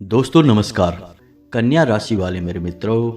दोस्तों नमस्कार। कन्या राशि वाले मेरे मित्रों,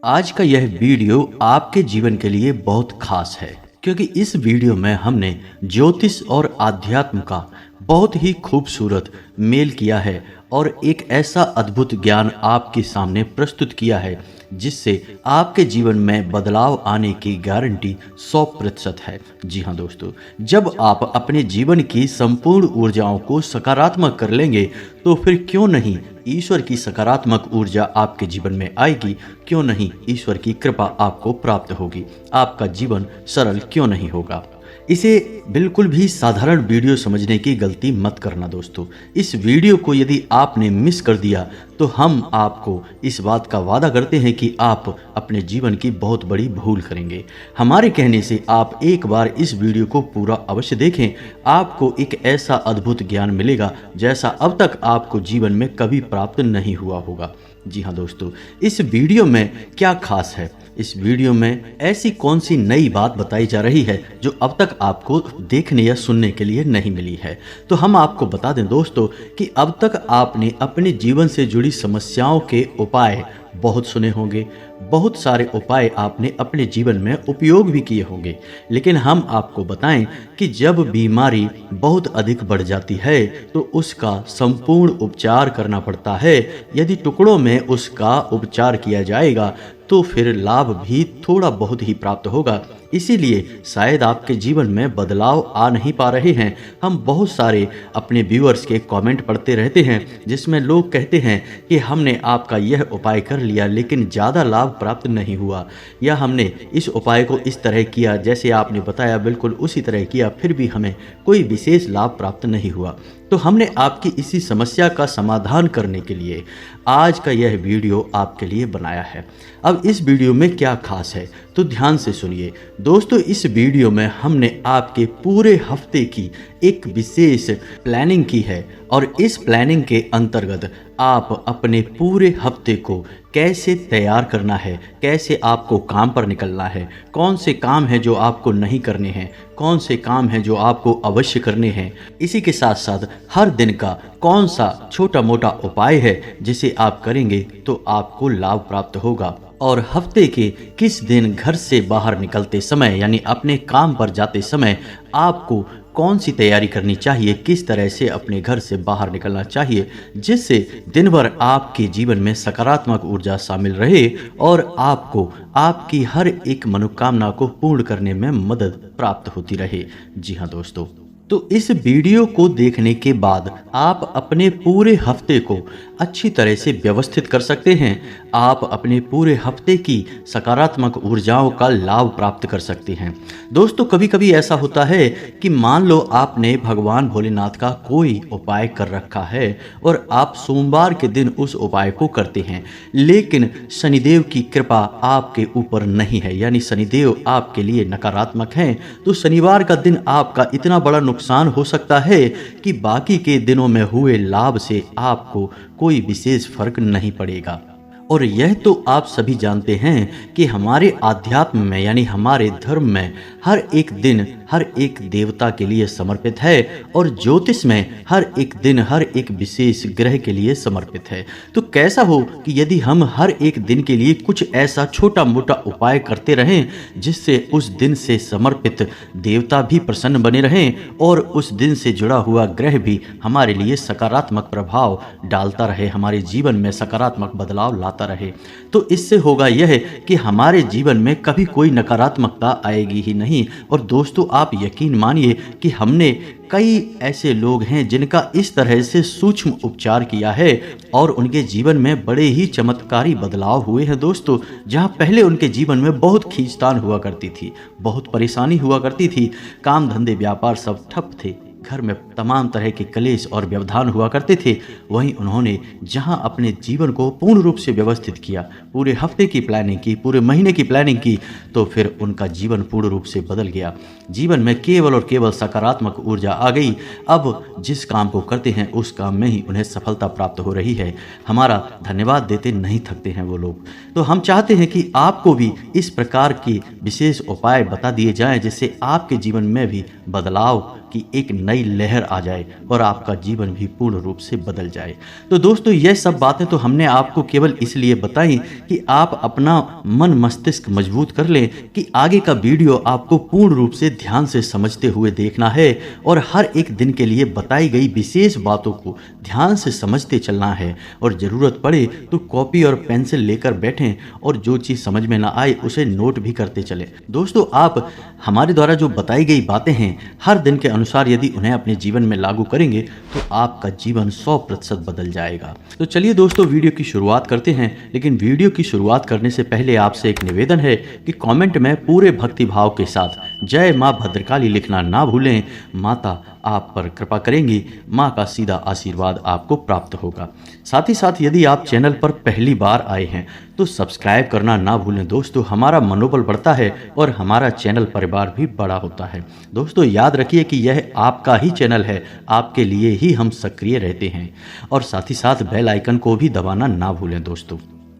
आज का यह वीडियो आपके जीवन के लिए बहुत खास है क्योंकि इस वीडियो में हमने ज्योतिष और आध्यात्म का बहुत ही खूबसूरत मेल किया है और एक ऐसा अद्भुत ज्ञान आपके सामने प्रस्तुत किया है जिससे आपके जीवन में बदलाव आने की गारंटी 100% है। जी हाँ दोस्तों, जब आप अपने जीवन की संपूर्ण ऊर्जाओं को सकारात्मक कर लेंगे तो फिर क्यों नहीं ईश्वर की सकारात्मक ऊर्जा आपके जीवन में आएगी, क्यों नहीं ईश्वर की कृपा आपको प्राप्त होगी, आपका जीवन सरल क्यों नहीं होगा। इसे बिल्कुल भी साधारण वीडियो समझने की गलती मत करना दोस्तों। इस वीडियो को यदि आपने मिस कर दिया तो हम आपको इस बात का वादा करते हैं कि आप अपने जीवन की बहुत बड़ी भूल करेंगे। हमारे कहने से आप एक बार इस वीडियो को पूरा अवश्य देखें, आपको एक ऐसा अद्भुत ज्ञान मिलेगा जैसा अब तक आपको जीवन में कभी प्राप्त नहीं हुआ होगा। जी हाँ दोस्तों, इस वीडियो में क्या खास है, इस वीडियो में ऐसी कौन सी नई बात बताई जा रही है जो अब तक आपको देखने या सुनने के लिए नहीं मिली है। तो हम आपको बता दें दोस्तों कि अब तक आपने अपने जीवन से जुड़ी समस्याओं के उपाय बहुत सुने होंगे, बहुत सारे उपाय आपने अपने जीवन में उपयोग भी किए होंगे, लेकिन हम आपको बताएं कि जब बीमारी बहुत अधिक बढ़ जाती है तो उसका संपूर्ण उपचार करना पड़ता है। यदि टुकड़ों में उसका उपचार किया जाएगा तो फिर लाभ भी थोड़ा बहुत ही प्राप्त होगा। इसीलिए शायद आपके जीवन में बदलाव आ नहीं पा रहे हैं। हम बहुत सारे अपने व्यूअर्स के कमेंट पढ़ते रहते हैं जिसमें लोग कहते हैं कि हमने आपका यह उपाय कर लिया लेकिन ज़्यादा लाभ प्राप्त नहीं हुआ, या हमने इस उपाय को इस तरह किया जैसे आपने बताया बिल्कुल उसी तरह किया फिर भी हमें कोई विशेष लाभ प्राप्त नहीं हुआ। तो हमने आपकी इसी समस्या का समाधान करने के लिए आज का यह वीडियो आपके लिए बनाया है। अब इस वीडियो में क्या खास है तो ध्यान से सुनिए दोस्तों। इस वीडियो में हमने आपके पूरे हफ्ते की एक विशेष प्लानिंग की है और इस प्लानिंग के अंतर्गत आप अपने पूरे हफ्ते को कैसे तैयार करना है, कैसे आपको काम पर निकलना है, कौन से काम हैं जो आपको नहीं करने हैं, कौन से काम हैं जो आपको अवश्य करने हैं, इसी के साथ साथ हर दिन का कौन सा छोटा मोटा उपाय है जिसे आप करेंगे तो आपको लाभ प्राप्त होगा, और हफ्ते के किस दिन घर से बाहर निकलते समय यानी अपने काम पर जाते समय आपको कौन सी तैयारी करनी चाहिए, किस तरह से अपने घर से बाहर निकलना चाहिए जिससे दिन भर आपके जीवन में सकारात्मक ऊर्जा शामिल रहे और आपको आपकी हर एक मनोकामना को पूर्ण करने में मदद प्राप्त होती रहे। जी हाँ दोस्तों, तो इस वीडियो को देखने के बाद आप अपने पूरे हफ्ते को अच्छी तरह से व्यवस्थित कर सकते हैं। आप अपने पूरे हफ्ते की सकारात्मक ऊर्जाओं का लाभ प्राप्त कर सकते हैं। दोस्तों कभी कभी ऐसा होता है कि मान लो आपने भगवान भोलेनाथ का कोई उपाय कर रखा है और आप सोमवार के दिन उस उपाय को करते हैं, लेकिन शनिदेव की कृपा आपके ऊपर नहीं है, यानी शनिदेव आपके लिए नकारात्मक हैं, तो शनिवार का दिन आपका इतना बड़ा नुकसान हो सकता है कि बाकी के दिनों में हुए लाभ से आपको कोई विशेष फर्क नहीं पड़ेगा। और यह तो आप सभी जानते हैं कि हमारे आध्यात्म में यानी हमारे धर्म में हर एक दिन हर एक देवता के लिए समर्पित है और ज्योतिष में हर एक दिन हर एक विशेष ग्रह के लिए समर्पित है। तो कैसा हो कि यदि हम हर एक दिन के लिए कुछ ऐसा छोटा मोटा उपाय करते रहें जिससे उस दिन से समर्पित देवता भी प्रसन्न बने रहें और उस दिन से जुड़ा हुआ ग्रह भी हमारे लिए सकारात्मक प्रभाव डालता रहे, हमारे जीवन में सकारात्मक बदलाव लाता रहे। तो इससे होगा यह कि हमारे जीवन में कभी कोई नकारात्मकता आएगी ही नहीं। और दोस्तों आप यकीन मानिए कि हमने कई ऐसे लोग हैं जिनका इस तरह से सूक्ष्म उपचार किया है और उनके जीवन में बड़े ही चमत्कारी बदलाव हुए हैं दोस्तों। जहां पहले उनके जीवन में बहुत खींचतान हुआ करती थी, बहुत परेशानी हुआ करती थी, काम धंधे व्यापार सब ठप थे, घर में तमाम तरह के कलेश और व्यवधान हुआ करते थे, वहीं उन्होंने जहां अपने जीवन को पूर्ण रूप से व्यवस्थित किया, पूरे हफ्ते की प्लानिंग की, पूरे महीने की प्लानिंग की, तो फिर उनका जीवन पूर्ण रूप से बदल गया। जीवन में केवल और केवल सकारात्मक ऊर्जा आ गई। अब जिस काम को करते हैं उस काम में ही उन्हें सफलता प्राप्त हो रही है। हमारा धन्यवाद देते नहीं थकते हैं वो लोग। तो हम चाहते हैं कि आपको भी इस प्रकार के विशेष उपाय बता दिए जाएं जिससे आपके जीवन में भी बदलाव की एक नई लहर आ जाए और आपका जीवन भी पूर्ण रूप से बदल जाए। तो दोस्तों यह सब बातें तो हमने आपको केवल इसलिए बताई कि आप अपना मन मस्तिष्क मजबूत कर लें कि आगे का वीडियो आपको पूर्ण रूप से ध्यान से समझते हुए देखना है और हर एक दिन के लिए बताई गई विशेष बातों को ध्यान से समझते चलना है और ज़रूरत पड़े तो कॉपी और पेंसिल लेकर बैठें और जो चीज़ समझ में ना आए उसे नोट भी करते चलें। दोस्तों आप हमारे द्वारा जो बताई गई बातें हैं हर दिन के अनुसार यदि उन्हें अपने जीवन में लागू करेंगे तो आपका जीवन 100% बदल जाएगा। तो चलिए दोस्तों वीडियो की शुरुआत करते हैं, लेकिन वीडियो की शुरुआत करने से पहले आपसे एक निवेदन है कि कमेंट में पूरे भक्ति भाव के साथ जय माँ भद्रकाली लिखना ना भूलें। माता आप पर कृपा करेंगी, माँ का सीधा आशीर्वाद आपको प्राप्त होगा। साथ ही साथ यदि आप चैनल पर पहली बार आए हैं तो सब्सक्राइब करना ना भूलें दोस्तों, हमारा मनोबल बढ़ता है और हमारा चैनल परिवार भी बड़ा होता है। दोस्तों याद रखिए कि यह आपका ही चैनल है, आपके लिए ही हम सक्रिय रहते हैं और साथ ही साथ बेल आइकन को भी दबाना ना भूलें। दोस्तों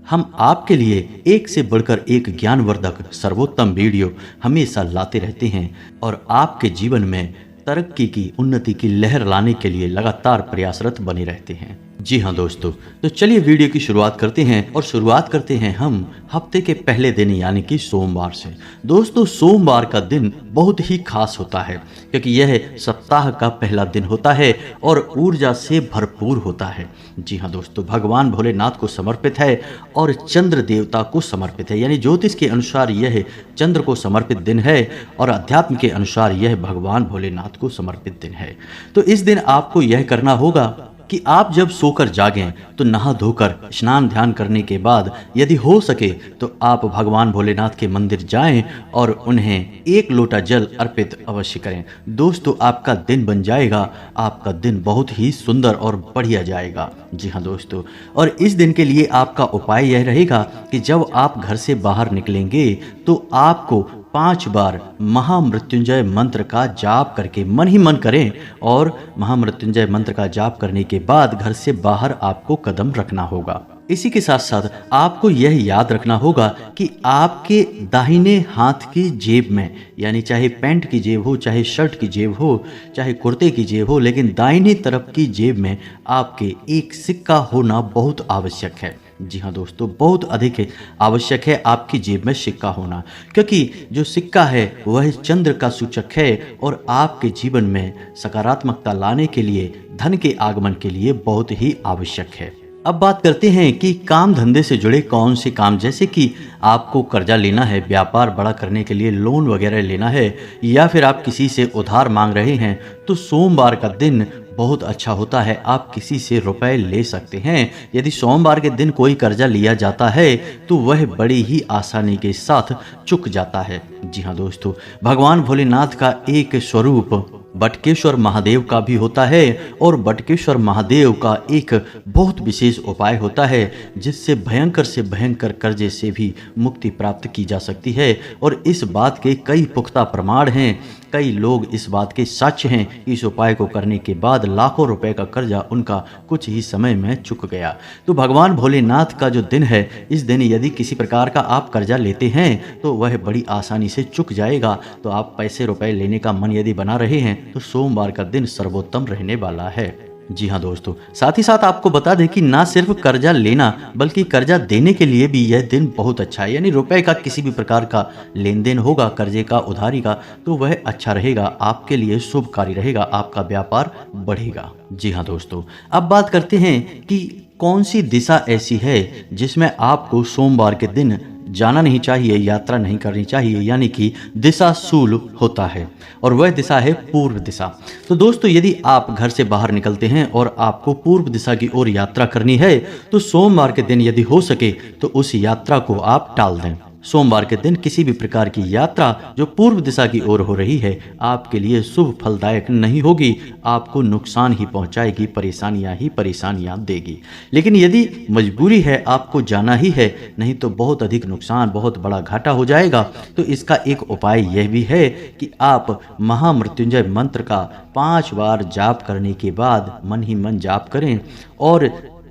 हम आपके लिए एक से बढ़कर एक ज्ञानवर्धक सर्वोत्तम वीडियो हमेशा लाते रहते हैं और आपके जीवन में तरक्की की उन्नति की लहर लाने के लिए लगातार प्रयासरत बने रहते हैं। जी हाँ दोस्तों, तो चलिए वीडियो की शुरुआत करते हैं और शुरुआत करते हैं हम हफ्ते के पहले दिन यानी कि सोमवार से। दोस्तों सोमवार का दिन बहुत ही खास होता है क्योंकि यह सप्ताह का पहला दिन होता है और ऊर्जा से भरपूर होता है। जी हाँ दोस्तों, भगवान भोलेनाथ को समर्पित है और चंद्र देवता को समर्पित है, यानी ज्योतिष के अनुसार यह चंद्र को समर्पित दिन है और अध्यात्म के अनुसार यह भगवान भोलेनाथ को समर्पित दिन है। तो इस दिन आपको यह करना होगा कि आप जब सोकर जागें तो नहा धोकर स्नान ध्यान करने के बाद यदि हो सके तो आप भगवान भोलेनाथ के मंदिर जाएं और उन्हें एक लोटा जल अर्पित अवश्य करें। दोस्तों आपका दिन बन जाएगा, आपका दिन बहुत ही सुंदर और बढ़िया जाएगा। जी हाँ दोस्तों, और इस दिन के लिए आपका उपाय यह रहेगा कि जब आप घर से बाहर निकलेंगे तो आपको 5 बार महामृत्युंजय मंत्र का जाप करके मन ही मन करें और महामृत्युंजय मंत्र का जाप करने के बाद घर से बाहर आपको कदम रखना होगा। इसी के साथ साथ आपको यह याद रखना होगा कि आपके दाहिने हाथ की जेब में, यानी चाहे पैंट की जेब हो, चाहे शर्ट की जेब हो, चाहे कुर्ते की जेब हो, लेकिन दाहिनी तरफ की जेब में आपके एक सिक्का होना बहुत आवश्यक है। जी हाँ दोस्तों, बहुत अधिक आवश्यक है आपकी जेब में सिक्का होना, क्योंकि जो सिक्का है वह चंद्र का सूचक है और आपके जीवन में सकारात्मकता लाने के लिए, धन के आगमन के लिए बहुत ही आवश्यक है। अब बात करते हैं कि काम धंधे से जुड़े कौन से काम, जैसे कि आपको कर्जा लेना है, व्यापार बड़ा करने के लिए लोन वगैरह लेना है, या फिर आप किसी से उधार मांग रहे हैं, तो सोमवार का दिन बहुत अच्छा होता है। आप किसी से रुपए ले सकते हैं। यदि सोमवार के दिन कोई कर्जा लिया जाता है तो वह बड़ी ही आसानी के साथ चुक जाता है। जी हाँ दोस्तों, भगवान भोलेनाथ का एक स्वरूप बटकेश्वर महादेव का भी होता है और बटकेश्वर महादेव का एक बहुत विशेष उपाय होता है जिससे भयंकर से भयंकर कर्जे से भी मुक्ति प्राप्त की जा सकती है और इस बात के कई पुख्ता प्रमाण हैं। कई लोग इस बात के साक्ष्य हैं, इस उपाय को करने के बाद लाखों रुपए का कर्जा उनका कुछ ही समय में चुक गया। तो भगवान भोलेनाथ का जो दिन है, इस दिन यदि किसी प्रकार का आप कर्जा लेते हैं तो वह बड़ी आसानी से चुक जाएगा। तो आप पैसे रुपए लेने का मन यदि बना रहे हैं तो सोमवार का दिन सर्वोत्तम रहने वाला है। जी हाँ दोस्तों, साथ ही साथ आपको बता दें कि ना सिर्फ कर्जा लेना बल्कि कर्जा देने के लिए भी यह दिन बहुत अच्छा है। यानी रुपए का किसी भी प्रकार का लेन देन होगा, कर्जे का, उधारी का, तो वह अच्छा रहेगा, आपके लिए शुभकारी रहेगा, आपका व्यापार बढ़ेगा। जी हाँ दोस्तों, अब बात करते हैं कि कौन सी दिशा ऐसी है जिसमें आपको सोमवार के दिन जाना नहीं चाहिए, यात्रा नहीं करनी चाहिए, यानी कि दिशा शूल होता है और वह दिशा है पूर्व दिशा। तो दोस्तों यदि आप घर से बाहर निकलते हैं और आपको पूर्व दिशा की ओर यात्रा करनी है तो सोमवार के दिन यदि हो सके तो उस यात्रा को आप टाल दें। सोमवार के दिन किसी भी प्रकार की यात्रा जो पूर्व दिशा की ओर हो रही है आपके लिए शुभ फलदायक नहीं होगी, आपको नुकसान ही पहुंचाएगी, परेशानियां ही परेशानियां देगी। लेकिन यदि मजबूरी है, आपको जाना ही है, नहीं तो बहुत अधिक नुकसान, बहुत बड़ा घाटा हो जाएगा। तो इसका एक उपाय यह भी है कि आप महामृत्युंजय मंत्र का 5 बार जाप करने के बाद मन ही मन जाप करें और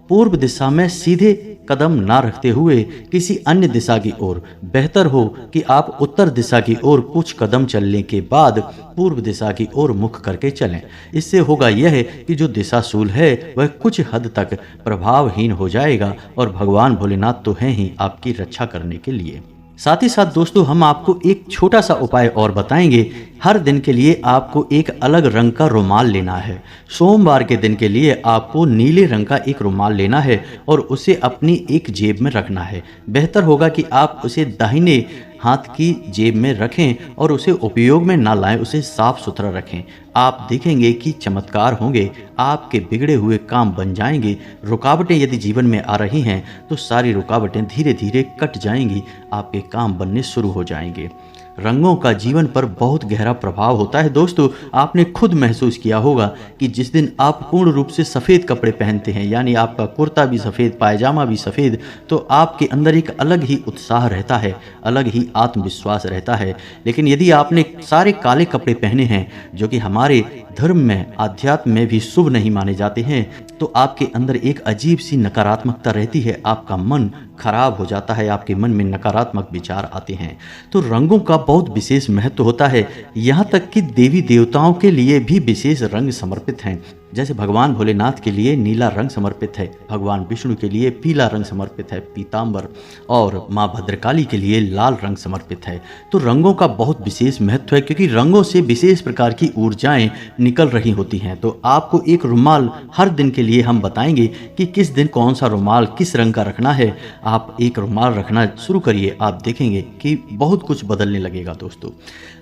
पूर्व दिशा में सीधे कदम ना रखते हुए किसी अन्य दिशा की ओर, बेहतर हो कि आप उत्तर दिशा की ओर कुछ कदम चलने के बाद पूर्व दिशा की ओर मुख करके चलें। इससे होगा यह कि जो दिशाशूल है वह कुछ हद तक प्रभावहीन हो जाएगा और भगवान भोलेनाथ तो हैं ही आपकी रक्षा करने के लिए। साथ ही साथ दोस्तों, हम आपको एक छोटा सा उपाय और बताएंगे। हर दिन के लिए आपको एक अलग रंग का रुमाल लेना है। सोमवार के दिन के लिए आपको नीले रंग का एक रुमाल लेना है और उसे अपनी एक जेब में रखना है। बेहतर होगा कि आप उसे दाहिने हाथ की जेब में रखें और उसे उपयोग में ना लाएं, उसे साफ सुथरा रखें। आप देखेंगे कि चमत्कार होंगे, आपके बिगड़े हुए काम बन जाएंगे। रुकावटें यदि जीवन में आ रही हैं तो सारी रुकावटें धीरे धीरे कट जाएंगी, आपके काम बनने शुरू हो जाएंगे। रंगों का जीवन पर बहुत गहरा प्रभाव होता है दोस्तों। आपने खुद महसूस किया होगा कि जिस दिन आप पूर्ण रूप से सफ़ेद कपड़े पहनते हैं, यानी आपका कुर्ता भी सफ़ेद, पायजामा भी सफ़ेद, तो आपके अंदर एक अलग ही उत्साह रहता है, अलग ही आत्मविश्वास रहता है। लेकिन यदि आपने सारे काले कपड़े पहने हैं, जो कि हमारे धर्म में, आध्यात्म में भी शुभ नहीं माने जाते हैं, तो आपके अंदर एक अजीब सी नकारात्मकता रहती है। आपका मन खराब हो जाता है, आपके मन में नकारात्मक विचार आते हैं। तो रंगों का बहुत विशेष महत्व होता है। यहाँ तक कि देवी देवताओं के लिए भी विशेष रंग समर्पित हैं। जैसे भगवान भोलेनाथ के लिए नीला रंग समर्पित है, भगवान विष्णु के लिए पीला रंग समर्पित है, पीतांबर, और माँ भद्रकाली के लिए लाल रंग समर्पित है। तो रंगों का बहुत विशेष महत्व है, क्योंकि रंगों से विशेष प्रकार की ऊर्जाएं निकल रही होती हैं। तो आपको एक रुमाल हर दिन के लिए हम बताएंगे कि किस दिन कौन सा रुमाल किस रंग का रखना है। आप एक रुमाल रखना शुरू करिए, आप देखेंगे कि बहुत कुछ बदलने लगेगा दोस्तों।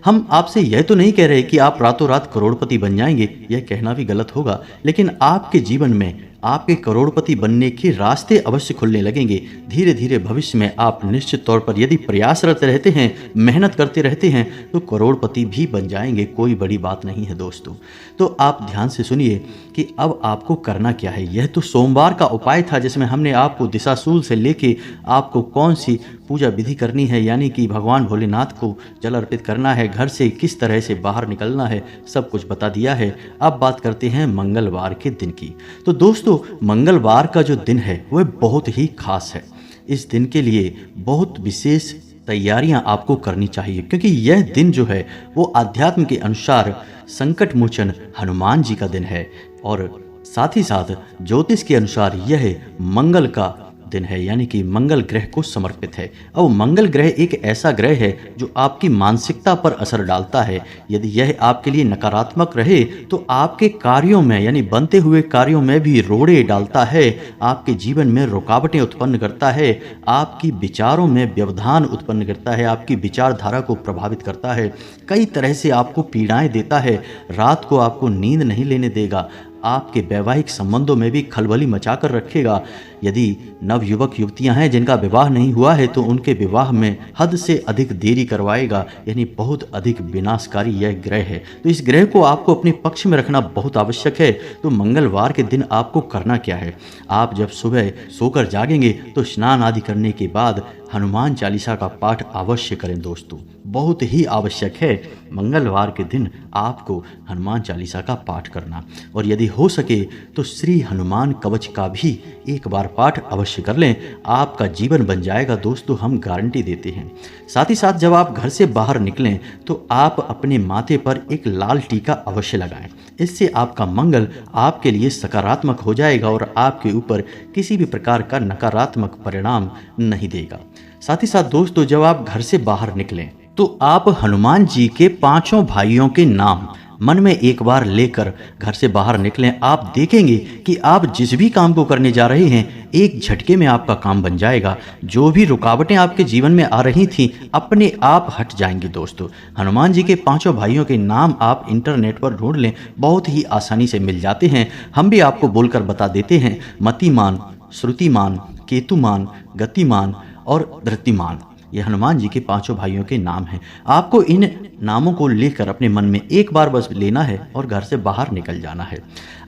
हम आपसे यह तो नहीं कह रहे कि आप रातों रात करोड़पति बन जाएंगे, यह कहना भी गलत होगा, लेकिन आपके जीवन में आपके करोड़पति बनने के रास्ते अवश्य खुलने लगेंगे। धीरे धीरे भविष्य में आप निश्चित तौर पर यदि प्रयासरत रहते हैं, मेहनत करते रहते हैं, तो करोड़पति भी बन जाएंगे। कोई बड़ी बात नहीं है दोस्तों। तो आप ध्यान से सुनिए कि अब आपको करना क्या है। यह तो सोमवार का उपाय था, जिसमें हमने आपको दिशाशूल से लेके आपको कौन सी पूजा विधि करनी है, यानी कि भगवान भोलेनाथ को जल अर्पित करना है, घर से किस तरह से बाहर निकलना है, सब कुछ बता दिया है। अब बात करते हैं मंगलवार के दिन की। तो दोस्तों, मंगलवार का जो दिन है वह बहुत ही खास है। इस दिन के लिए बहुत विशेष तैयारियां आपको करनी चाहिए, क्योंकि यह दिन जो है वो आध्यात्म के अनुसार संकट मोचन हनुमान जी का दिन है, और साथ ही साथ ज्योतिष के अनुसार यह मंगल का दिन है, यानी कि मंगल ग्रह को समर्पित है। अब मंगल ग्रह एक ऐसा ग्रह है जो आपकी मानसिकता पर असर डालता है। यदि यह आपके लिए नकारात्मक रहे तो आपके कार्यों में, यानी बनते हुए कार्यों में भी रोड़े डालता है, आपके जीवन में रुकावटें उत्पन्न करता है, आपकी विचारों में व्यवधान उत्पन्न करता है, आपकी विचारधारा को प्रभावित करता है, कई तरह से आपको पीड़ाएं देता है, रात को आपको नींद नहीं लेने देगा, आपके वैवाहिक संबंधों में भी खलबली मचा कर रखेगा। यदि नवयुवक युवतियां हैं जिनका विवाह नहीं हुआ है तो उनके विवाह में हद से अधिक देरी करवाएगा, यानी बहुत अधिक विनाशकारी यह ग्रह है। तो इस ग्रह को आपको अपने पक्ष में रखना बहुत आवश्यक है। तो मंगलवार के दिन आपको करना क्या है? आप जब सुबह सोकर जागेंगे तो स्नान आदि करने के बाद हनुमान चालीसा का पाठ अवश्य करें दोस्तों, बहुत ही आवश्यक है मंगलवार के दिन आपको हनुमान चालीसा का पाठ करना। और यदि हो सके तो श्री हनुमान कवच का भी एक बार पाठ अवश्य कर लें, आपका जीवन बन जाएगा दोस्तों, हम गारंटी देते हैं। साथ ही साथ जब आप घर से बाहर निकलें तो आप अपने माथे पर एक लाल टीका अवश्य लगाएं। इससे आपका मंगल आपके लिए सकारात्मक हो जाएगा और आपके ऊपर किसी भी प्रकार का नकारात्मक परिणाम नहीं देगा। साथ ही साथ दोस्तों, जब आप घर से बाहर निकलें तो आप हनुमान जी के पांचों भाइयों के नाम मन में एक बार लेकर घर से बाहर निकलें। आप देखेंगे कि आप जिस भी काम को करने जा रहे हैं एक झटके में आपका काम बन जाएगा। जो भी रुकावटें आपके जीवन में आ रही थीं अपने आप हट जाएंगी दोस्तों। हनुमान जी के पांचों भाइयों के नाम आप इंटरनेट पर ढूंढ लें, बहुत ही आसानी से मिल जाते हैं। हम भी आपको बोलकर बता देते हैं। मतिमान, श्रुतिमान, केतुमान, गतिमान और धृतिमान, ये हनुमान जी के पांचों भाइयों के नाम हैं। आपको इन नामों को लेकर अपने मन में एक बार बस लेना है और घर से बाहर निकल जाना है।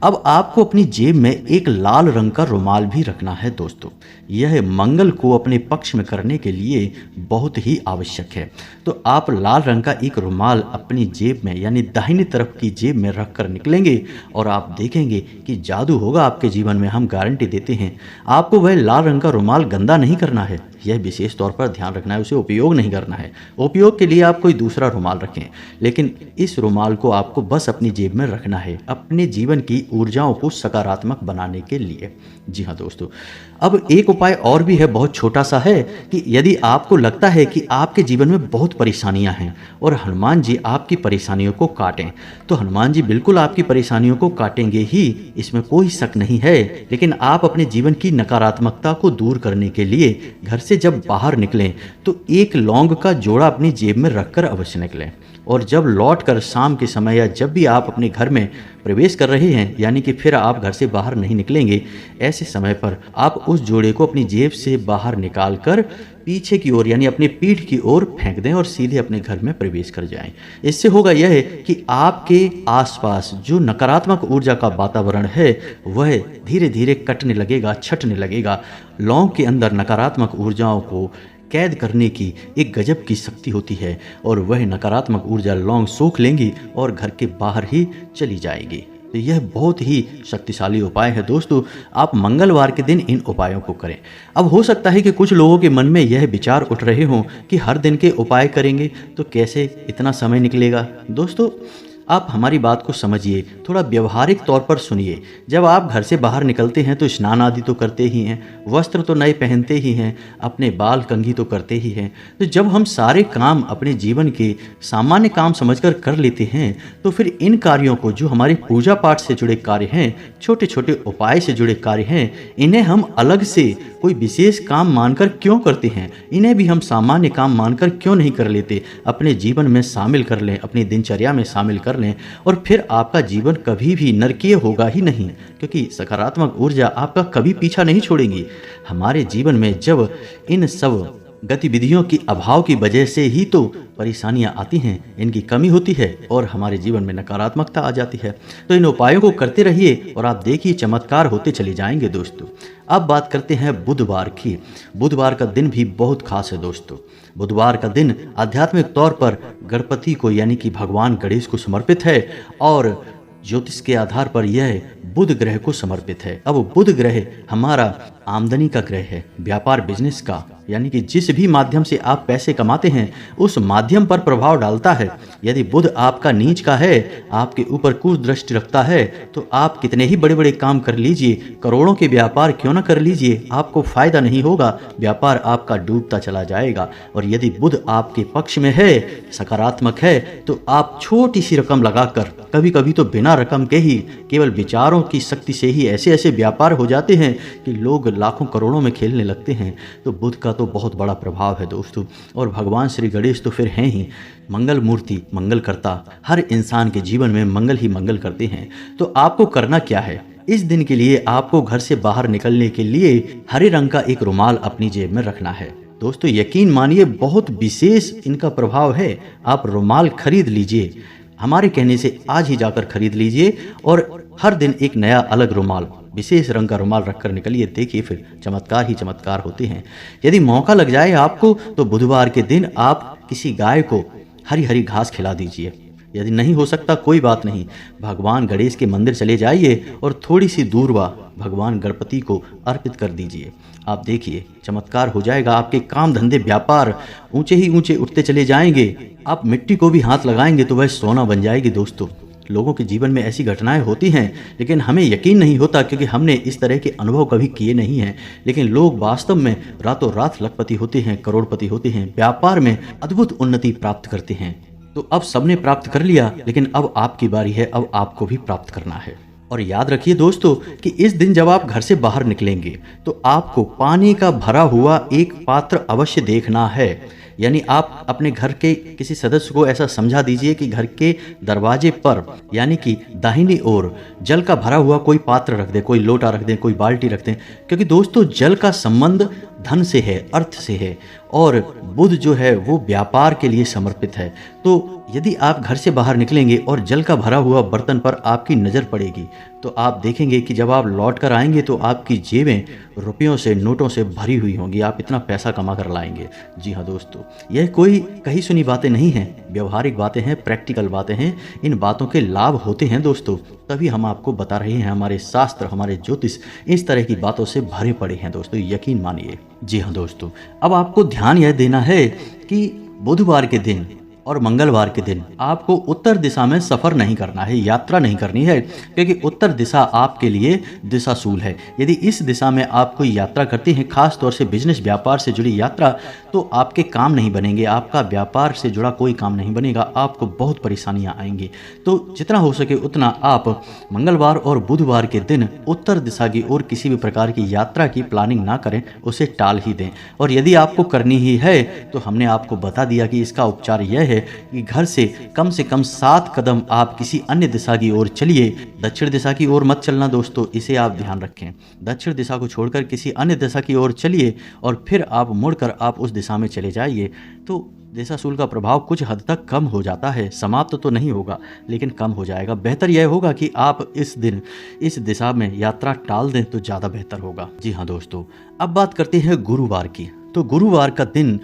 अब आपको अपनी जेब में एक लाल रंग का रुमाल भी रखना है दोस्तों। यह मंगल को अपने पक्ष में करने के लिए बहुत ही आवश्यक है। तो आप लाल रंग का एक रुमाल अपनी जेब में यानी दाहिनी तरफ की जेब में रख कर निकलेंगे और आप देखेंगे कि जादू होगा आपके जीवन में। हम गारंटी देते हैं। आपको वह लाल रंग का रुमाल गंदा नहीं करना है, यह विशेष तौर पर ध्यान रखना है। उसे उपयोग नहीं करना है। उपयोग के लिए आप कोई दूसरा रुमाल रखें, लेकिन इस रुमाल को आपको बस अपनी जेब में रखना है अपने जीवन की ऊर्जाओं को सकारात्मक बनाने के लिए। जी हाँ दोस्तों, अब एक उपाय और भी है, बहुत छोटा सा है कि यदि आपको लगता है कि आपके जीवन में बहुत परेशानियां हैं और हनुमान जी आपकी परेशानियों को काटें, तो हनुमान जी बिल्कुल आपकी परेशानियों को काटेंगे ही, इसमें कोई शक नहीं है। लेकिन आप अपने जीवन की नकारात्मकता को दूर करने के लिए घर से जब बाहर निकलें तो एक लौंग का जोड़ा अपनी जेब में रखकर अवश्य निकलें। और जब लौट कर शाम के समय या जब भी आप अपने घर में प्रवेश कर रहे हैं, यानी कि फिर आप घर से बाहर नहीं निकलेंगे, ऐसे समय पर आप उस जोड़े को अपनी जेब से बाहर निकाल कर पीछे की ओर यानी अपनी पीठ की ओर फेंक दें और सीधे अपने घर में प्रवेश कर जाएं। इससे होगा यह है कि आपके आसपास जो नकारात्मक ऊर्जा का वातावरण है वह धीरे धीरे कटने लगेगा, छटने लगेगा। लौंग के अंदर नकारात्मक ऊर्जाओं को कैद करने की एक गजब की शक्ति होती है और वह नकारात्मक ऊर्जा लौंग सोख लेंगी और घर के बाहर ही चली जाएगी। तो यह बहुत ही शक्तिशाली उपाय है दोस्तों। आप मंगलवार के दिन इन उपायों को करें। अब हो सकता है कि कुछ लोगों के मन में यह विचार उठ रहे हों कि हर दिन के उपाय करेंगे तो कैसे इतना समय निकलेगा। दोस्तों, आप हमारी बात को समझिए, थोड़ा व्यवहारिक तौर पर सुनिए। जब आप घर से बाहर निकलते हैं तो स्नान आदि तो करते ही हैं, वस्त्र तो नए पहनते ही हैं, अपने बाल कंघी तो करते ही हैं। तो जब हम सारे काम अपने जीवन के सामान्य काम समझकर कर लेते हैं तो फिर इन कार्यों को, जो हमारे पूजा पाठ से जुड़े कार्य हैं, छोटे छोटे उपाय से जुड़े कार्य हैं, इन्हें हम अलग से कोई विशेष काम मानकर क्यों करते हैं? इन्हें भी हम सामान्य काम मानकर क्यों नहीं कर लेते? अपने जीवन में शामिल कर लें, अपनी दिनचर्या में शामिल कर लें और फिर आपका जीवन कभी भी नरकीय होगा ही नहीं, क्योंकि सकारात्मक ऊर्जा आपका कभी पीछा नहीं छोड़ेंगी। हमारे जीवन में जब इन सब गतिविधियों की अभाव की वजह से ही तो परेशानियां आती हैं, इनकी कमी होती है और हमारे जीवन में नकारात्मकता आ जाती है। तो इन उपायों को करते रहिए और आप देखिए चमत्कार होते चले जाएंगे दोस्तों। अब बात करते हैं बुधवार की। बुधवार का दिन भी बहुत खास है दोस्तों। बुधवार का दिन आध्यात्मिक तौर पर गणपति को यानी कि भगवान गणेश को समर्पित है और ज्योतिष के आधार पर यह बुध ग्रह को समर्पित है। अब बुध ग्रह हमारा आमदनी का ग्रह है, व्यापार बिजनेस का, यानी कि जिस भी माध्यम से आप पैसे कमाते हैं उस माध्यम पर प्रभाव डालता है। यदि बुध आपका नीच का है, आपके ऊपर कुछ दृष्टि रखता है, तो आप कितने ही बड़े बड़े काम कर लीजिए, करोड़ों के व्यापार क्यों ना कर लीजिए, आपको फायदा नहीं होगा, व्यापार आपका डूबता चला जाएगा। और यदि बुध आपके पक्ष में है, सकारात्मक है, तो आप छोटी सी रकम लगाकर, कभी कभी तो बिना रकम के ही केवल विचारों की शक्ति से ही ऐसे ऐसे व्यापार हो जाते हैं कि लोग लाखों करोड़ों में खेलने लगते हैं। तो बुध का तो बहुत बड़ा प्रभाव है दोस्तों। और भगवान श्री गणेश तो फिर हैं ही मंगल मूर्ति, मंगल करता, हर इंसान के जीवन में मंगल ही मंगल करते हैं। तो आपको करना क्या है? इस दिन के लिए आपको घर से बाहर निकलने के लिए हरे रंग का एक रुमाल अपनी जेब में रखना है दोस्तों। यकीन मानिए बहुत विशेष इनका प्रभाव है। आप रुमाल खरीद लीजिए, हमारे कहने से आज ही जाकर खरीद लीजिए और हर दिन एक नया अलग रुमाल, विशेष रंग का रुमाल रखकर निकलिए। देखिए फिर चमत्कार ही चमत्कार होते हैं। यदि मौका लग जाए आपको तो बुधवार के दिन आप किसी गाय को हरी हरी घास खिला दीजिए। यदि नहीं हो सकता कोई बात नहीं, भगवान गणेश के मंदिर चले जाइए और थोड़ी सी दूरवा भगवान गणपति को अर्पित कर दीजिए। आप देखिए चमत्कार हो जाएगा। आपके काम धंधे व्यापार ऊंचे ही ऊंचे उठते चले जाएंगे। आप मिट्टी को भी हाथ लगाएंगे तो वह सोना बन जाएगी दोस्तों। लोगों के जीवन में ऐसी घटनाएं होती हैं, लेकिन हमें यकीन नहीं होता क्योंकि हमने इस तरह के अनुभव कभी किए नहीं हैं। लेकिन लोग वास्तव में रातों रात लखपति होते हैं, करोड़पति होते हैं, व्यापार में अद्भुत उन्नति प्राप्त करते हैं। तो अब सबने प्राप्त कर लिया, लेकिन अब आपकी बारी है, अब आपको भी प्राप्त करना है। और याद रखिए दोस्तों कि इस दिन जब आप घर से बाहर निकलेंगे तो आपको पानी का भरा हुआ एक पात्र अवश्य देखना है। यानी आप अपने घर के किसी सदस्य को ऐसा समझा दीजिए कि घर के दरवाजे पर यानी कि दाहिनी ओर जल का भरा हुआ कोई पात्र रख दे, कोई लोटा रख दे, कोई बाल्टी रख दे। क्योंकि दोस्तों जल का संबंध धन से है, अर्थ से है, और बुध जो है वो व्यापार के लिए समर्पित है। तो यदि आप घर से बाहर निकलेंगे और जल का भरा हुआ बर्तन पर आपकी नज़र पड़ेगी तो आप देखेंगे कि जब आप लौट कर आएंगे तो आपकी जेबें रुपयों से, नोटों से भरी हुई होंगी। आप इतना पैसा कमा कर लाएंगे। जी हाँ दोस्तों, यह कोई कही सुनी बातें नहीं हैं, व्यवहारिक बातें हैं, प्रैक्टिकल बातें हैं। इन बातों के लाभ होते हैं दोस्तों, तभी हम आपको बता रहे हैं। हमारे शास्त्र, हमारे ज्योतिष इस तरह की बातों से भरे पड़े हैं दोस्तों, यकीन मानिए। जी हाँ दोस्तों, अब आपको ध्यान यह देना है कि बुधवार के दिन और मंगलवार के दिन आपको उत्तर दिशा में सफ़र नहीं करना है, यात्रा नहीं करनी है, क्योंकि उत्तर दिशा आपके लिए दिशाशूल है। यदि इस दिशा में आप कोई यात्रा करते हैं, खास तौर से बिजनेस, व्यापार से जुड़ी यात्रा, तो आपके काम नहीं बनेंगे, आपका व्यापार से जुड़ा कोई काम नहीं बनेगा, आपको बहुत परेशानियां आएंगी। तो जितना हो सके उतना आप मंगलवार और बुधवार के दिन उत्तर दिशा की ओर किसी भी प्रकार की यात्रा की प्लानिंग ना करें, उसे टाल ही दें। और यदि आपको करनी ही है तो हमने आपको बता दिया कि इसका उपचार यह है कि घर से कम 7 कदम आप किसी अन्य दिशा की ओर चलिए। दक्षिण दिशा की ओर मत चलना दोस्तों, इसे आप ध्यान रखें। दक्षिण दिशा को छोड़कर किसी अन्य दिशा की ओर चलिए और फिर आप मुड़कर आप उस दिशा में चले जाइए। तो दिशाशूल का प्रभाव कुछ हद तक कम हो जाता है, समाप्त तो नहीं होगा लेकिन कम हो जाएगा। बेहतर यह होगा कि आप इस दिन इस दिशा में यात्रा टाल दें तो ज़्यादा बेहतर होगा। जी हाँ दोस्तों, अब बात करते हैं गुरुवार की। तो गुरुवार का दिन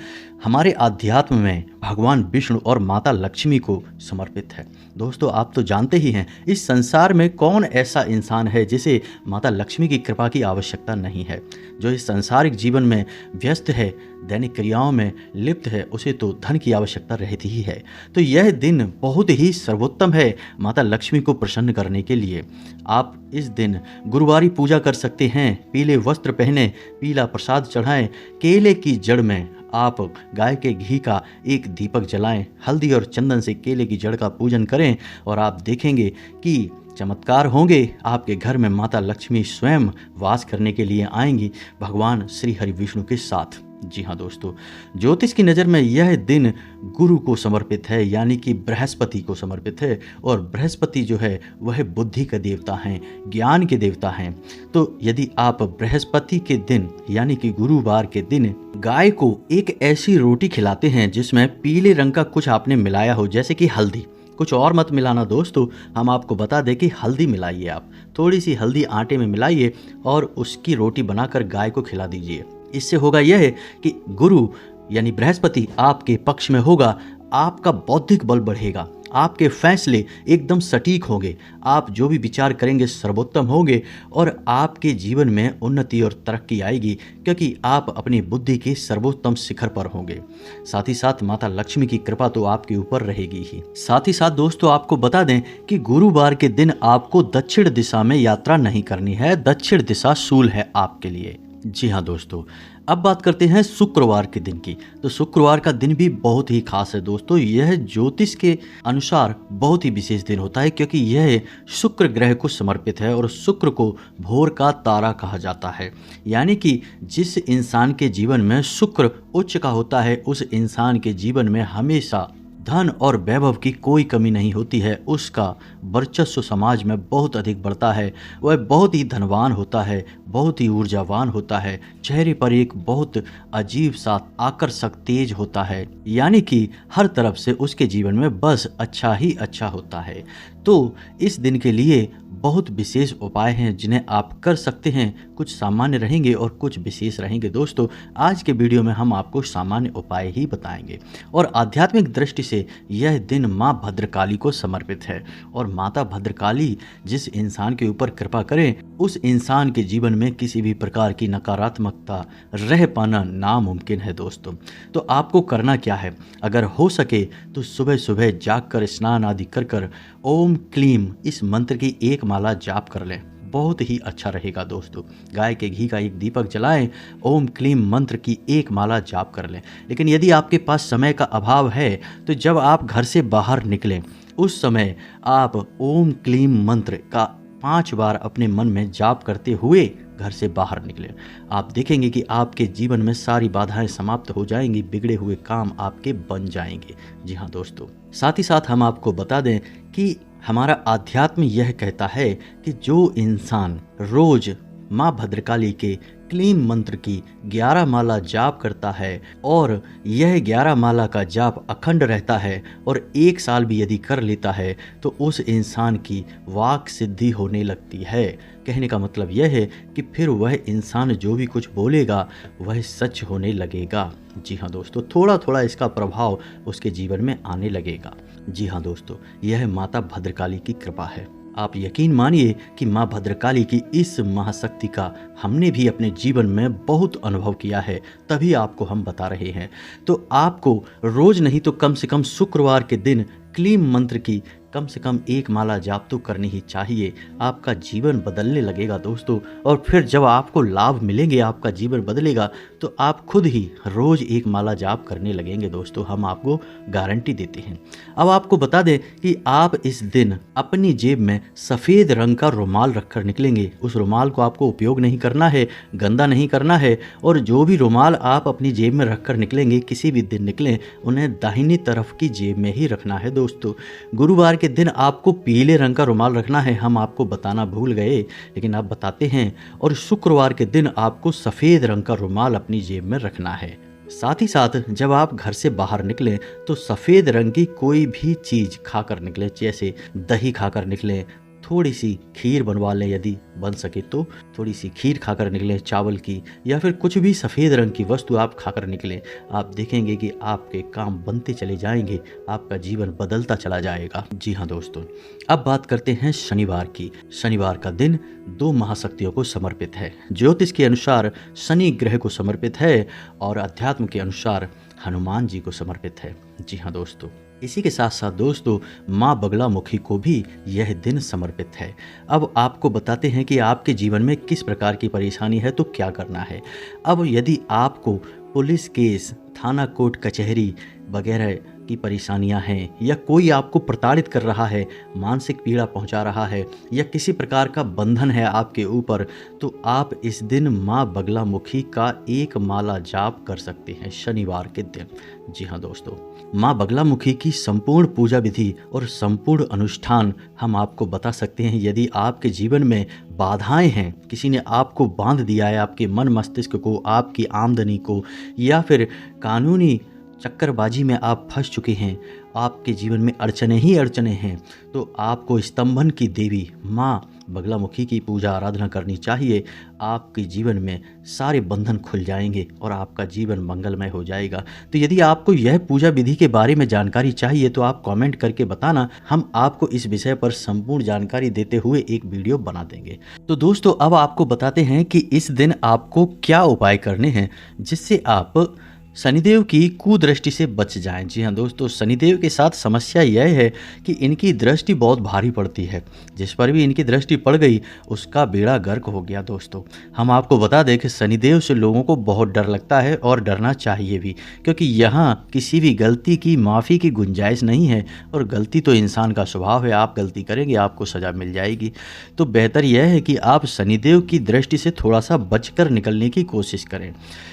हमारे आध्यात्म में भगवान विष्णु और माता लक्ष्मी को समर्पित है। दोस्तों, आप तो जानते ही हैं इस संसार में कौन ऐसा इंसान है जिसे माता लक्ष्मी की कृपा की आवश्यकता नहीं है। जो इस सांसारिक जीवन में व्यस्त है, दैनिक क्रियाओं में लिप्त है, उसे तो धन की आवश्यकता रहती ही है। तो यह दिन बहुत ही सर्वोत्तम है माता लक्ष्मी को प्रसन्न करने के लिए। आप इस दिन गुरुवारी पूजा कर सकते हैं। पीले वस्त्र पहने, पीला प्रसाद चढ़ाएं, केले की जड़ में आप गाय के घी का एक दीपक जलाएं, हल्दी और चंदन से केले की जड़ का पूजन करें और आप देखेंगे कि चमत्कार होंगे। आपके घर में माता लक्ष्मी स्वयं वास करने के लिए आएंगी, भगवान श्री हरि विष्णु के साथ। जी हाँ दोस्तों, ज्योतिष की नज़र में यह दिन गुरु को समर्पित है, यानी कि बृहस्पति को समर्पित है। और बृहस्पति जो है वह बुद्धि के देवता हैं, ज्ञान के देवता हैं। तो यदि आप बृहस्पति के दिन यानी कि गुरुवार के दिन गाय को एक ऐसी रोटी खिलाते हैं जिसमें पीले रंग का कुछ आपने मिलाया हो, जैसे कि हल्दी, कुछ और मत मिलाना दोस्तों, हम आपको बता दें कि हल्दी मिलाइए। आप थोड़ी सी हल्दी आटे में मिलाइए और उसकी रोटी बनाकर गाय को खिला दीजिए। इससे होगा यह है कि गुरु यानी बृहस्पति आपके पक्ष में होगा, आपका बौद्धिक बल बढ़ेगा, आपके फैसले एकदम सटीक होंगे, आप जो भी विचार करेंगे सर्वोत्तम होंगे और आपके जीवन में उन्नति और तरक्की आएगी, क्योंकि आप अपनी बुद्धि के सर्वोत्तम शिखर पर होंगे। साथ ही साथ माता लक्ष्मी की कृपा तो आपके ऊपर रहेगी ही। साथ ही साथ दोस्तों, आपको बता दें कि गुरुवार के दिन आपको दक्षिण दिशा में यात्रा नहीं करनी है। दक्षिण दिशा शूल है आपके लिए। जी हाँ दोस्तों, अब बात करते हैं शुक्रवार के दिन की। तो शुक्रवार का दिन भी बहुत ही खास है दोस्तों। यह ज्योतिष के अनुसार बहुत ही विशेष दिन होता है, क्योंकि यह शुक्र ग्रह को समर्पित है और शुक्र को भोर का तारा कहा जाता है। यानी कि जिस इंसान के जीवन में शुक्र उच्च का होता है, उस इंसान के जीवन में हमेशा धन और वैभव की कोई कमी नहीं होती है। उसका वर्चस्व समाज में बहुत अधिक बढ़ता है, वह बहुत ही धनवान होता है, बहुत ही ऊर्जावान होता है, चेहरे पर एक बहुत अजीब सा आकर्षक तेज होता है, यानी कि हर तरफ से उसके जीवन में बस अच्छा ही अच्छा होता है। तो इस दिन के लिए बहुत विशेष उपाय हैं जिन्हें आप कर सकते हैं। कुछ सामान्य रहेंगे और कुछ विशेष रहेंगे दोस्तों। आज के वीडियो में हम आपको सामान्य उपाय ही बताएंगे और आध्यात्मिक दृष्टि से यह दिन माँ भद्रकाली को समर्पित है। और माता भद्रकाली जिस इंसान के ऊपर कृपा करें, उस इंसान के जीवन में किसी भी प्रकार की नकारात्मकता रह पाना नामुमकिन है दोस्तों। तो आपको करना क्या है, अगर हो सके तो सुबह सुबह जागकर स्नान आदि कर ओम क्लीम इस मंत्र की एक माला जाप कर लें, बहुत ही अच्छा रहेगा दोस्तों। गाय के घी का एक दीपक जलाएं, ओम क्लीम मंत्र की एक माला जाप कर लें। लेकिन यदि आपके पास समय का अभाव है तो जब आप घर से बाहर निकलें उस समय आप ओम क्लीम मंत्र का 5 बार अपने मन में जाप करते हुए घर से बाहर निकले। आप देखेंगे कि आपके जीवन में सारी बाधाएं समाप्त हो जाएंगी, बिगड़े हुए काम आपके बन जाएंगे। जी हाँ दोस्तों, साथ ही साथ हम आपको बता दें कि हमारा आध्यात्म यह कहता है कि जो इंसान रोज माँ भद्रकाली के क्लीम मंत्र की 11 माला जाप करता है और यह 11 माला का जाप अखंड रहता है और 1 साल भी यदि कर लेता है तो उस इंसान की वाक सिद्धि होने लगती है। कहने का मतलब यह है कि फिर वह इंसान जो भी कुछ बोलेगा वह सच होने लगेगा। जी हाँ दोस्तों, थोड़ा थोड़ा इसका प्रभाव उसके जीवन में आने लगेगा। जी हाँ दोस्तों, यह माता भद्रकाली की कृपा है। आप यकीन मानिए कि माँ भद्रकाली की इस महाशक्ति का हमने भी अपने जीवन में बहुत अनुभव किया है, तभी आपको हम बता रहे हैं। तो आपको रोज नहीं तो कम से कम शुक्रवार के दिन क्लीम मंत्र की कम से कम 1 माला जाप तो करनी ही चाहिए। आपका जीवन बदलने लगेगा दोस्तों, और फिर जब आपको लाभ मिलेंगे, आपका जीवन बदलेगा, तो आप खुद ही रोज 1 माला जाप करने लगेंगे दोस्तों, हम आपको गारंटी देते हैं। अब आपको बता दें कि आप इस दिन अपनी जेब में सफ़ेद रंग का रुमाल रखकर निकलेंगे। उस रुमाल को आपको उपयोग नहीं करना है, गंदा नहीं करना है, और जो भी रुमाल आप अपनी जेब में रखकर निकलेंगे, किसी भी दिन निकलें, उन्हें दाहिनी तरफ की जेब में ही रखना है दोस्तों। गुरुवार के दिन आपको पीले रंग का रुमाल रखना है, हम आपको बताना भूल गए लेकिन आप बताते हैं। और शुक्रवार के दिन आपको सफ़ेद रंग का रुमाल अपनी जेब में रखना है। साथ ही साथ जब आप घर से बाहर निकलें तो सफ़ेद रंग की कोई भी चीज़ खाकर निकलें, जैसे दही खाकर निकलें, थोड़ी सी खीर बनवा लें, यदि बन सके तो थोड़ी सी खीर खाकर निकलें चावल की, या फिर कुछ भी सफ़ेद रंग की वस्तु आप खाकर निकलें। आप देखेंगे कि आपके काम बनते चले जाएंगे, आपका जीवन बदलता चला जाएगा। जी हाँ दोस्तों, अब बात करते हैं शनिवार की। शनिवार का दिन 2 महाशक्तियों को समर्पित है। ज्योतिष के अनुसार शनि ग्रह को समर्पित है और अध्यात्म के अनुसार हनुमान जी को समर्पित है। जी हाँ दोस्तों, इसी के साथ साथ दोस्तों माँ बगलामुखी को भी यह दिन समर्पित है। अब आपको बताते हैं कि आपके जीवन में किस प्रकार की परेशानी है तो क्या करना है। अब यदि आपको पुलिस केस, थाना कोर्ट कचहरी वगैरह की परेशानियां हैं, या कोई आपको प्रताड़ित कर रहा है, मानसिक पीड़ा पहुंचा रहा है, या किसी प्रकार का बंधन है आपके ऊपर, तो आप इस दिन माँ बगलामुखी का 1 माला जाप कर सकते हैं शनिवार के दिन। जी हाँ दोस्तों, माँ बगलामुखी की संपूर्ण पूजा विधि और संपूर्ण अनुष्ठान हम आपको बता सकते हैं। यदि आपके जीवन में बाधाएं हैं, किसी ने आपको बांध दिया है, आपके मन मस्तिष्क को, आपकी आमदनी को, या फिर कानूनी चक्करबाजी में आप फंस चुके हैं, आपके जीवन में अड़चने ही अड़चने हैं, तो आपको स्तंभन की देवी माँ बगलामुखी की पूजा आराधना करनी चाहिए। आपके जीवन में सारे बंधन खुल जाएंगे और आपका जीवन मंगलमय हो जाएगा। तो यदि आपको यह पूजा विधि के बारे में जानकारी चाहिए तो आप कमेंट करके बताना, हम आपको इस विषय पर संपूर्ण जानकारी देते हुए एक वीडियो बना देंगे। तो दोस्तों अब आपको बताते हैं कि इस दिन आपको क्या उपाय करने हैं जिससे आप शनिदेव की कुदृष्टि से बच जाएं। जी हाँ दोस्तों, शनिदेव के साथ समस्या यह है कि इनकी दृष्टि बहुत भारी पड़ती है। जिस पर भी इनकी दृष्टि पड़ गई उसका बेड़ा गर्क हो गया। दोस्तों हम आपको बता दें कि शनिदेव से लोगों को बहुत डर लगता है और डरना चाहिए भी, क्योंकि यहाँ किसी भी गलती की माफ़ी की गुंजाइश नहीं है, और गलती तो इंसान का स्वभाव है, आप गलती करेंगे आपको सज़ा मिल जाएगी। तो बेहतर यह है कि आप शनिदेव की दृष्टि से थोड़ा सा बचकर निकलने की कोशिश करें।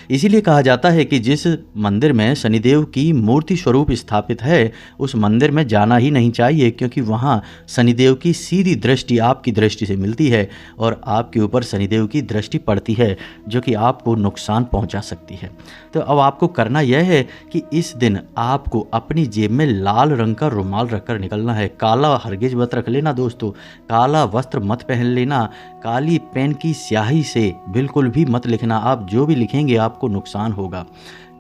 इसीलिए कहा जाता है कि जिस मंदिर में शनिदेव की मूर्ति स्वरूप स्थापित है उस मंदिर में जाना ही नहीं चाहिए, क्योंकि वहाँ शनिदेव की सीधी दृष्टि आपकी दृष्टि से मिलती है और आपके ऊपर शनिदेव की दृष्टि पड़ती है, जो कि आपको नुकसान पहुँचा सकती है। तो अब आपको करना यह है कि इस दिन आपको अपनी जेब में लाल रंग का रुमाल रखकर निकलना है। काला हरगिज मत रख लेना दोस्तों, काला वस्त्र मत पहन लेना, काली पेन की स्याही से बिल्कुल भी मत लिखना। आप जो भी लिखेंगे आपको नुकसान होगा।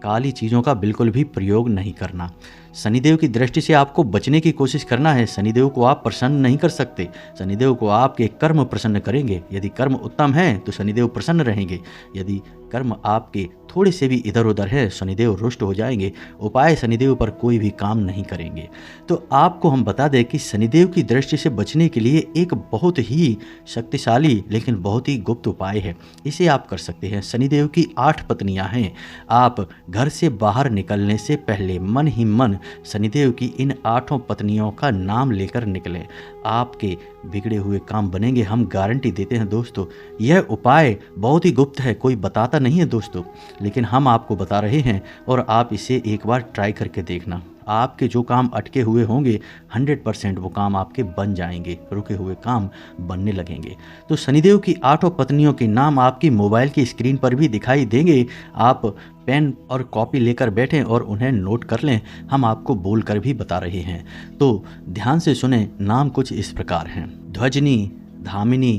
काली चीज़ों का बिल्कुल भी प्रयोग नहीं करना। शनिदेव की दृष्टि से आपको बचने की कोशिश करना है। शनिदेव को आप प्रसन्न नहीं कर सकते, शनिदेव को आपके कर्म प्रसन्न करेंगे। यदि कर्म उत्तम है तो शनिदेव प्रसन्न रहेंगे, यदि कर्म आपके थोड़े से भी इधर उधर है शनिदेव रुष्ट हो जाएंगे। उपाय शनिदेव पर कोई भी काम नहीं करेंगे। तो आपको हम बता दें कि शनिदेव की दृष्टि से बचने के लिए एक बहुत ही शक्तिशाली लेकिन बहुत ही गुप्त उपाय है, इसे आप कर सकते हैं। शनिदेव की 8 पत्नियां हैं। आप घर से बाहर निकलने से पहले मन ही मन शनिदेव की इन 8 पत्नियों का नाम लेकर निकलें। आपके बिगड़े हुए काम बनेंगे, हम गारंटी देते हैं दोस्तों। यह उपाय बहुत ही गुप्त है, कोई बताता नहीं है दोस्तों, लेकिन हम आपको बता रहे हैं और आप इसे एक बार ट्राई करके देखना, आपके जो काम अटके हुए होंगे 100% वो काम आपके बन जाएंगे, रुके हुए काम बनने लगेंगे। तो शनिदेव की 8 पत्नियों के नाम आपकी मोबाइल की स्क्रीन पर भी दिखाई देंगे। आप पेन और कॉपी लेकर बैठें और उन्हें नोट कर लें, हम आपको बोल कर भी बता रहे हैं। तो ध्यान से सुने, नाम कुछ इस प्रकार हैं: ध्वजनी, धामिनी,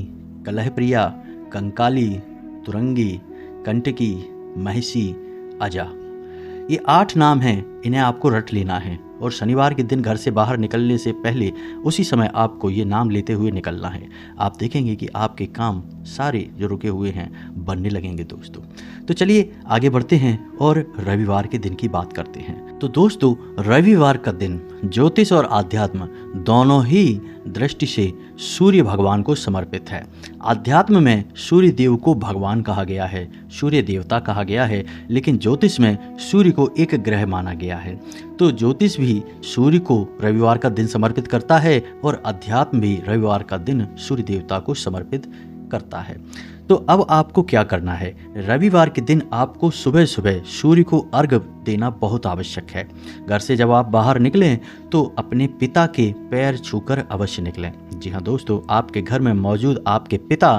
कलहप्रिया, कंकाली, तुरंगी, कंटकी, महिषी, अजा। ये 8 नाम हैं, इन्हें आपको रट लेना है और शनिवार के दिन घर से बाहर निकलने से पहले उसी समय आपको ये नाम लेते हुए निकलना है। आप देखेंगे कि आपके काम सारे जो रुके हुए हैं बनने लगेंगे दोस्तों। तो चलिए आगे बढ़ते हैं और रविवार के दिन की बात करते हैं। तो दोस्तों, रविवार का दिन ज्योतिष और आध्यात्म दोनों ही दृष्टि से सूर्य भगवान को समर्पित है। आध्यात्म में सूर्य देव को भगवान कहा गया है, सूर्य देवता कहा गया है, लेकिन ज्योतिष में सूर्य को एक ग्रह माना गया है। तो ज्योतिष भी सूर्य को रविवार का दिन समर्पित करता है और अध्यात्म भी रविवार का दिन सूर्य देवता को समर्पित करता है। तो अब आपको क्या करना है? रविवार के दिन आपको सुबह सुबह सूर्य को अर्घ्य देना बहुत आवश्यक है। घर से जब आप बाहर निकलें तो अपने पिता के पैर छूकर अवश्य निकलें। जी हाँ दोस्तों, आपके घर में मौजूद आपके पिता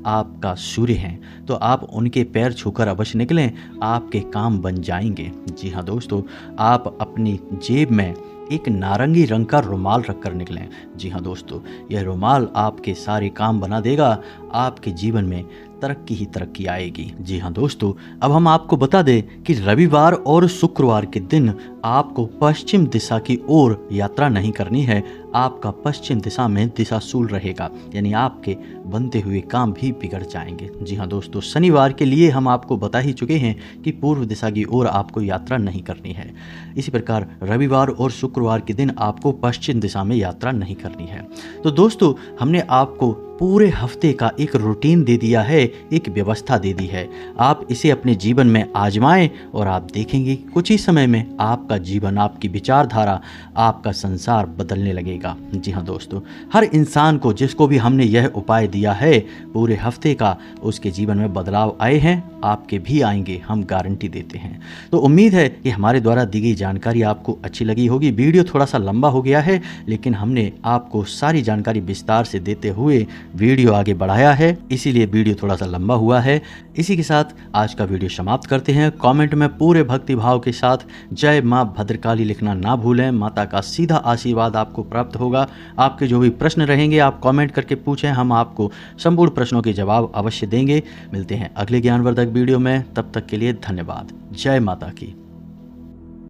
आपका सूर्य हैं, तो आप उनके पैर छूकर अवश्य निकलें, आपके काम बन जाएंगे। जी हाँ दोस्तों, आप अपनी जेब में एक नारंगी रंग का रुमाल रखकर निकलें। जी हाँ दोस्तों, यह रुमाल आपके सारे काम बना देगा, आपके जीवन में तरक्की ही तरक्की आएगी। जी हाँ दोस्तों, अब हम आपको बता दें कि रविवार और शुक्रवार के दिन आपको पश्चिम दिशा की ओर यात्रा नहीं करनी है। आपका पश्चिम दिशा में दिशाशूल रहेगा, यानी आपके बनते हुए काम भी बिगड़ जाएंगे। जी हाँ दोस्तों, शनिवार के लिए हम आपको बता ही चुके हैं कि पूर्व दिशा की ओर आपको यात्रा नहीं करनी है। इसी प्रकार रविवार और शुक्रवार के दिन आपको पश्चिम दिशा में यात्रा नहीं करनी है। तो दोस्तों, हमने आपको पूरे हफ्ते का एक रूटीन दे दिया है, एक व्यवस्था दे दी है। आप इसे अपने जीवन में आजमाएं और आप देखेंगे कुछ ही समय में आपका जीवन, आपकी विचारधारा, आपका संसार बदलने लगेगा। जी हाँ दोस्तों, हर इंसान को जिसको भी हमने यह उपाय दिया है पूरे हफ्ते का, उसके जीवन में बदलाव आए हैं, आपके भी आएंगे, हम गारंटी देते हैं। तो उम्मीद है कि हमारे द्वारा दी गई जानकारी आपको अच्छी लगी होगी। वीडियो थोड़ा सा लंबा हो गया है, लेकिन हमने आपको सारी जानकारी विस्तार से देते हुए वीडियो आगे बढ़ाया है, इसीलिए वीडियो थोड़ा सा लंबा हुआ है। इसी के साथ आज का वीडियो समाप्त करते हैं। कमेंट में पूरे भक्ति भाव के साथ जय मां भद्रकाली लिखना ना भूलें। माता का सीधा आशीर्वाद आपको प्राप्त होगा। आपके जो भी प्रश्न रहेंगे आप कमेंट करके पूछें, हम आपको संपूर्ण प्रश्नों के जवाब अवश्य देंगे। मिलते हैं अगले ज्ञानवर्धक वीडियो में, तब तक के लिए धन्यवाद। जय माता की।